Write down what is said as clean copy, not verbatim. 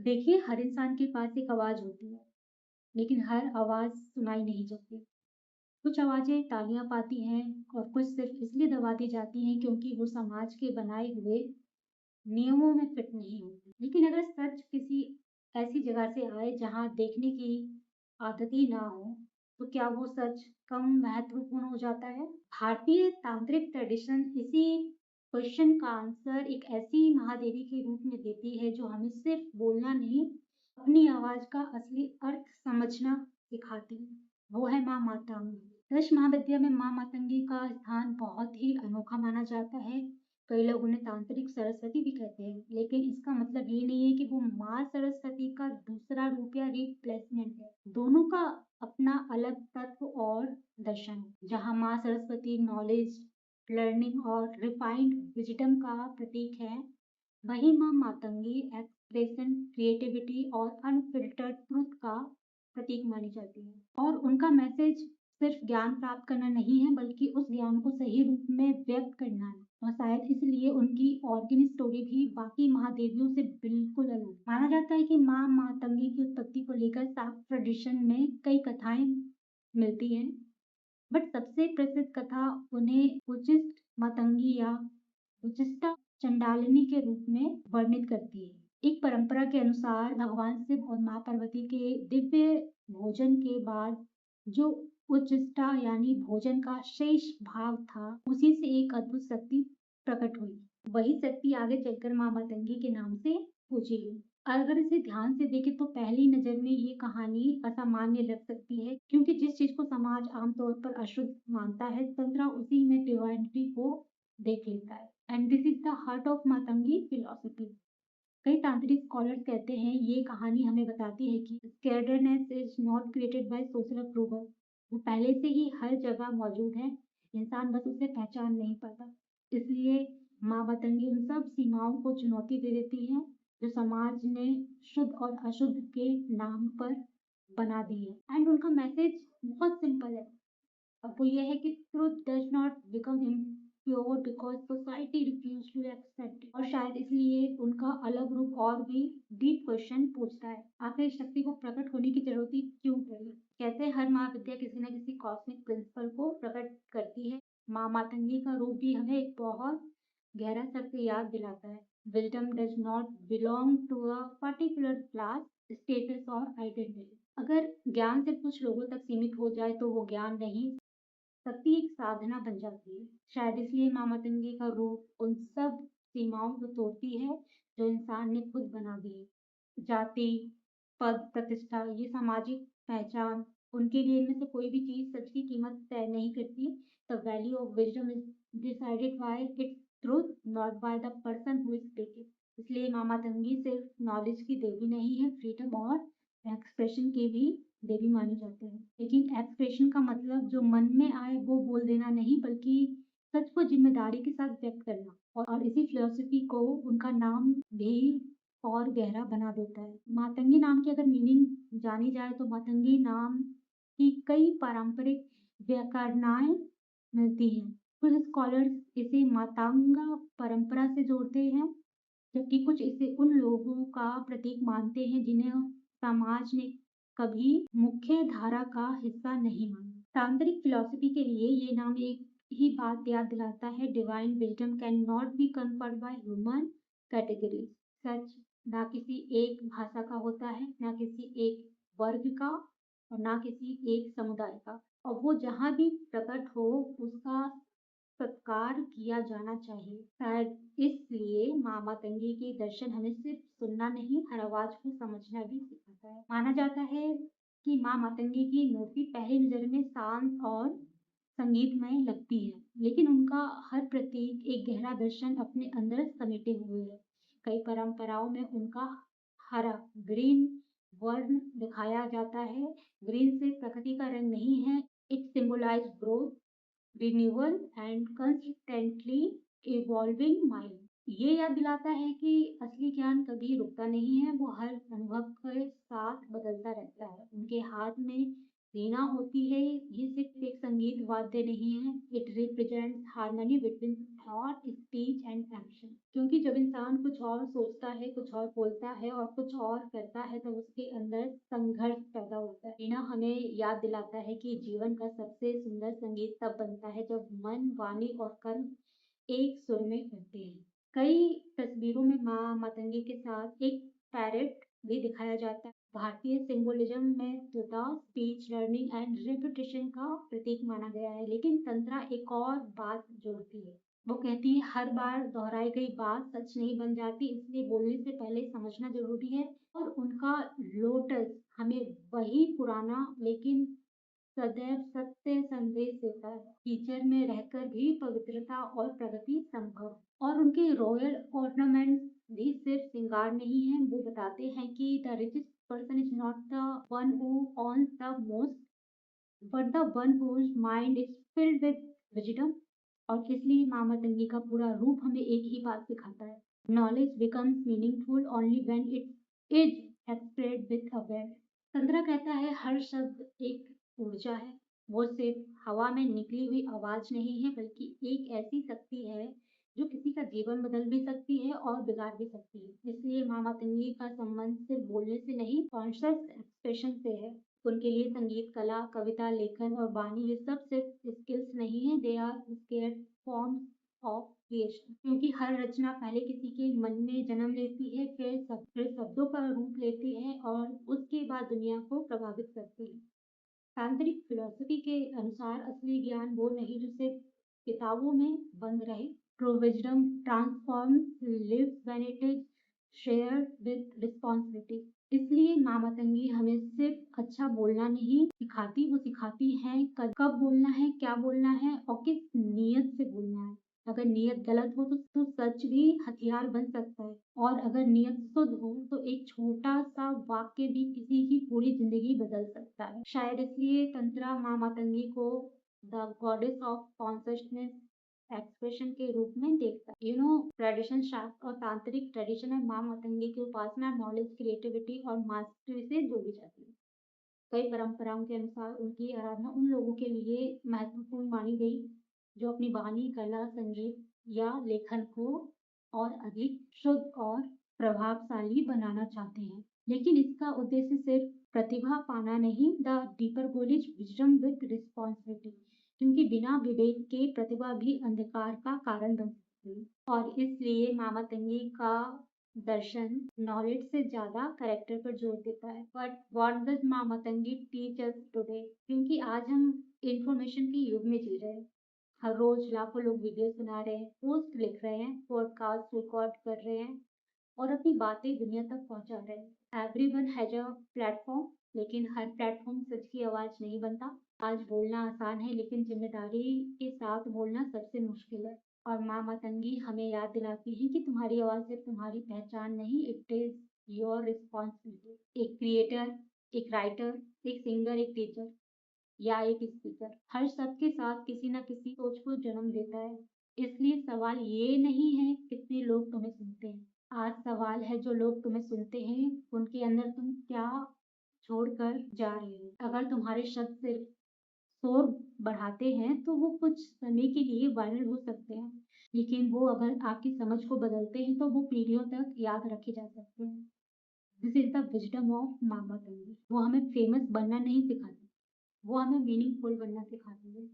देखिए, हर इंसान के पास एक आवाज़ होती है, लेकिन हर आवाज़ सुनाई नहीं जाती। कुछ आवाज़ें तालियाँ पाती हैं और कुछ सिर्फ़ इसलिए दबा दी जाती हैं क्योंकि वो समाज के बनाए हुए नियमों में फिट नहीं होती। लेकिन अगर सच किसी ऐसी जगह से आए जहाँ देखने की आदत ही ना हो, तो क्या वो सच कम महत्वपूर्ण हो जाता है? भारतीय तांत्रिक ट्रेडिशन इसी क्वेश्चन का आंसर एक ऐसी महादेवी के रूप में देती है जो हमें सिर्फ बोलना नहीं, अपनी आवाज़ का असली अर्थ समझना सिखाती है। वो है माँ मातंगी। दश महाविद्या में माँ मातंगी का स्थान बहुत ही अनोखा माना जाता है। कई लोग उन्हें तांत्रिक सरस्वती भी कहते हैं, लेकिन इसका मतलब ये नहीं है कि वो माँ सरस्वती का दूसरा रूप या रिप्लेसमेंट है। दोनों का अपना अलग तत्व और दर्शन है। जहाँ माँ सरस्वती नॉलेज, लर्निंग और रिफाइंड विजडम का प्रतीक है, वहीं माँ मातंगी एक्सप्रेशन, क्रिएटिविटी और अनफिल्टर्ड ट्रुथ का प्रतीक मानी जाती है। और उनका मैसेज सिर्फ ज्ञान प्राप्त करना नहीं है, बल्कि उस ज्ञान को सही रूप में व्यक्त करना है। और शायद इसलिए उनकी ऑर्गन स्टोरी भी बाकी महादेवियों से बिल्कुल अलग है। माना जाता है कि माँ मातंगी की उत्पत्ति को लेकर सात ट्रेडिशन में कई कथाएं मिलती हैं, बट सबसे प्रसिद्ध कथा उन्हें उचिष्ट मातंगी या उचिष्टा चंडालिनी के रूप में वर्णित करती है। एक परंपरा के अनुसार भगवान शिव और माँ पार्वती के दिव्य भोजन के बाद जो उचिष्टा यानी भोजन का शेष भाग था, उसी से एक अद्भुत शक्ति प्रकट हुई। वही शक्ति आगे चलकर माँ मातंगी के नाम से पूजी गई। अगर इसे ध्यान से देखें तो पहली नजर में ये कहानी असामान्य लग सकती है, क्योंकि जिस चीज को समाज आमतौर पर अशुद्ध मानता है, तंत्र उसी में डिवाइनिटी को देख लेता है। And this is the heart of Matangi philosophy. कई तांत्रिक स्कॉलर्स कहते हैं ये कहानी हमें बताती है कि scaredness is not created by social approval. वो पहले से ही हर जगह मौजूद है, इंसान बस उसे पहचान नहीं पाता। इसलिए माँ मातंगी उन सब सीमाओं को चुनौती दे देती है जो समाज ने शुद्ध और अशुद्ध के नाम पर बना दी है। एंड उनका मैसेज बहुत सिंपल है। अब वो ये है कि truth does not become impure because society refuse to accept. और शायद इसलिए उनका अलग रूप और भी डीप क्वेश्चन पूछता है, आखिर इस शक्ति को प्रकट होने की जरूरत ही क्यों पड़ी? कहते हैं हर महाविद्या किसी न किसी कॉस्मिक प्रिंसिपल को प्रकट करती है। माँ मातंगी का रूप भी हमें एक बहुत गहरा सत्य याद दिलाता है। Wisdom does not belong to a particular class, status और आइडेंटिटी। अगर ज्ञान सिर्फ कुछ लोगों तक सीमित हो जाए तो वो ज्ञान नहीं, शक्ति एक साधना बन जाती है। शायद इसलिए माँ मातंगी का रूप उन सब सीमाओं को तोड़ती है जो इंसान ने खुद बना दी है। जाति, पद, प्रतिष्ठा, ये सामाजिक पहचान, उनके लिए इनमें से कोई भी चीज सच की कीमत तय नहीं करती। The value of wisdom is decided by its truth, not by the person who is speaking. इसलिए माँ मातंगी सिर्फ नॉलेज की देवी नहीं है, फ्रीडम और एक्सप्रेशन की भी देवी मानी जाती है। लेकिन एक्सप्रेशन का मतलब जो मन में आए वो बोल देना नहीं, बल्कि सच को जिम्मेदारी के साथ व्यक्त करना। और इसी फिलॉसफी को उनका नाम भी और गहरा बना देता है। मातंगी नाम की अगर मीनिंग जानी जाए तो मातंगी नाम की कई पारंपरिक व्याकरणाएं मिलती हैं। कुछ स्कॉलर्स इसे मातांगा परंपरा से जोड़ते हैं, जबकि कुछ इसे उन लोगों का प्रतीक मानते हैं जिन्हें समाज ने कभी मुख्य धारा का हिस्सा नहीं माना। तांत्रिक फिलॉसफी के लिए ये नाम एक ही बात याद दिलाता है, divine wisdom can not be confined by human categories. सच ना किसी एक भाषा का होता है, ना किसी एक वर्ग का, और ना किसी एक समुदाय का। और वो जहाँ भी प्रकट हो उसका सत्कार किया जाना चाहिए। शायद इसलिए माँ मातंगी के दर्शन हमें सिर्फ सुनना नहीं, हर आवाज को समझना भी सिखाता है। माना जाता है कि माँ मातंगी की मूर्ति पहली नजर में शांत और संगीतमय लगती है, लेकिन उनका हर प्रतीक एक गहरा दर्शन अपने अंदर समेटे हुए है। कई परंपराओं में उनका हरा ग्रीन वर्ण दिखाया जाता है। ग्रीन से प्रकृति का रंग नहीं है, it symbolize growth, renewal and consistently evolving mind. ये याद दिलाता है कि असली ज्ञान कभी रुकता नहीं है, वो हर अनुभव के साथ बदलता रहता है। उनके हाथ में वीणा होती है, ये सिर्फ एक संगीत वाद्य नहीं है, it represents harmony between thought, speech and action. क्योंकि जब इंसान कुछ और सोचता है, कुछ और बोलता है और कुछ और करता है, तब उसके अंदर संघर्ष पैदा होता है। वीणा हमें याद दिलाता है कि जीवन का सबसे सुंदर संगीत तब बनता है जब मन, वाणी और कर्म एक सुर में होते हैं। कई तस्वीरों में माँ मातंगी के साथ एक पैरेट भी दिखाया जाता है। भारतीय सिंबोलिज्म में तुता स्पीच लर्निंग एंड रेपुटेशन का प्रतीक माना गया है, लेकिन तंत्रा एक और बात जोड़ती है। वो कहती है हर बार दोहराई गई बात सच नहीं बन जाती, इसलिए बोलने से पहले समझना जरूरी है। और उनका लोटस हमें वही पुराना लेकिन सदैव सत्य संदेश देता है। कीचड़ में रहकर भी पवित्रता और प्रगति संभव। और उनके रॉयल ऑर्नामेंट्स भी सिर्फ श्रृंगार नहीं है, वो बताते हैं कि the richest person is not the one who on the most but the one whose mind is filled with wisdom। और इसलिए माँ मतंगी का पूरा रूप हमें एक ही बात सिखाता है, knowledge becomes meaningful only when it is expressed with awareness. Tantra कहता है हर शब्द एक ऊर्जा है, वो सिर्फ हवा में निकली हुई आवाज नहीं है, बल्कि एक ऐसी शक्ति है जो किसी का जीवन बदल भी सकती है और बिगाड़ भी सकती है। इसलिए माँ मतंगी का संबंध सिर्फ बोलने से नहीं, कॉन्शियस एक्सप्रेशन से है। उनके लिए संगीत, कला, कविता, लेखन और वाणी ये सब सिर्फ स्किल्स नहीं है, they are sacred forms of creation. क्योंकि हर रचना पहले किसी के मन में जन्म लेती है, फिर शब्दों का रूप लेती है और उसके बाद दुनिया को प्रभावित करती है। तांत्रिक फिलॉसफी के अनुसार असली ज्ञान वो नहीं जो सिर्फ किताबों में बंद रहे। True wisdom transforms lives when it is shared with responsibility. इसलिए माँ मतंगी हमें सिर्फ अच्छा बोलना नहीं सिखाती, वो सिखाती है कब बोलना है, क्या बोलना है और किस नीयत से बोलना है। अगर नीयत गलत हो तो सच भी हथियार बन सकता है, और अगर नीयत शुद्ध हो तो एक छोटा सा वाक्य भी किसी की पूरी जिंदगी बदल सकता है। शायद इसलिए तंत्रा माँ मातंगी को the goddess of consciousness expression के रूप में देखता है। ट्रेडिशन शास्त्र और तांत्रिक ट्रेडिशन में माँ मातंगी की उपासना नॉलेज, क्रिएटिविटी और मास्टरी से जोड़ी जाती है। कई परंपराओं के अनुसार उनकी आराधना उन लोगों के लिए महत्वपूर्ण मानी गई जो अपनी वाणी, कला, संगीत या लेखन को और अधिक शुद्ध और प्रभावशाली बनाना चाहते हैं। लेकिन इसका उद्देश्य सिर्फ प्रतिभा पाना नहीं, the deeper goal is wisdom with responsibility. क्योंकि बिना विवेक के प्रतिभा भी अंधकार का कारण बन सकती है। और इसलिए मामा तंगी का दर्शन नॉलेज से ज्यादा करेक्टर पर जोर देता है। बट व्हाट डज माँ मतंगी टीच अस टुडे? क्योंकि आज हम इंफॉर्मेशन के युग में जी रहे हैं। हर रोज लाखों लोग वीडियोस बना रहे हैं, पोस्ट लिख रहे हैं, पॉडकास्ट रिकॉर्ड कर रहे हैं और अपनी बातें दुनिया तक पहुंचा रहे हैं। एवरीवन हैज अ प्लेटफॉर्म, लेकिन हर प्लेटफॉर्म सच की आवाज नहीं बनता। आज बोलना आसान है, लेकिन जिम्मेदारी के साथ बोलना सबसे मुश्किल है। और माँ मतंगी हमें याद दिलाती है कि तुम्हारी आवाज सिर्फ तुम्हारी पहचान नहीं, इट इज योर रिस्पॉन्सिबिलिटी। एक क्रिएटर, एक राइटर, एक सिंगर, एक टीचर या एक स्पीकर, हर शब्द के साथ किसी न किसी सोच को जन्म देता है। इसलिए सवाल ये नहीं है कितने लोग तुम्हें सुनते हैं, आज सवाल है जो लोग तुम्हें सुनते हैं उनके अंदर तुम क्या छोड़कर जा रहे हो। अगर तुम्हारे शब्द सिर्फ शोर बढ़ाते हैं तो वो कुछ समय के लिए वायरल हो सकते हैं, लेकिन वो अगर आपकी समझ को बदलते हैं तो वो पीढ़ियों तक याद रखे जा सकते हैं। This is the wisdom of मामा तंगी। वो हमें फेमस बनना नहीं सिखाती, वो हमें मीनिंगफुल बनना सिखाती है।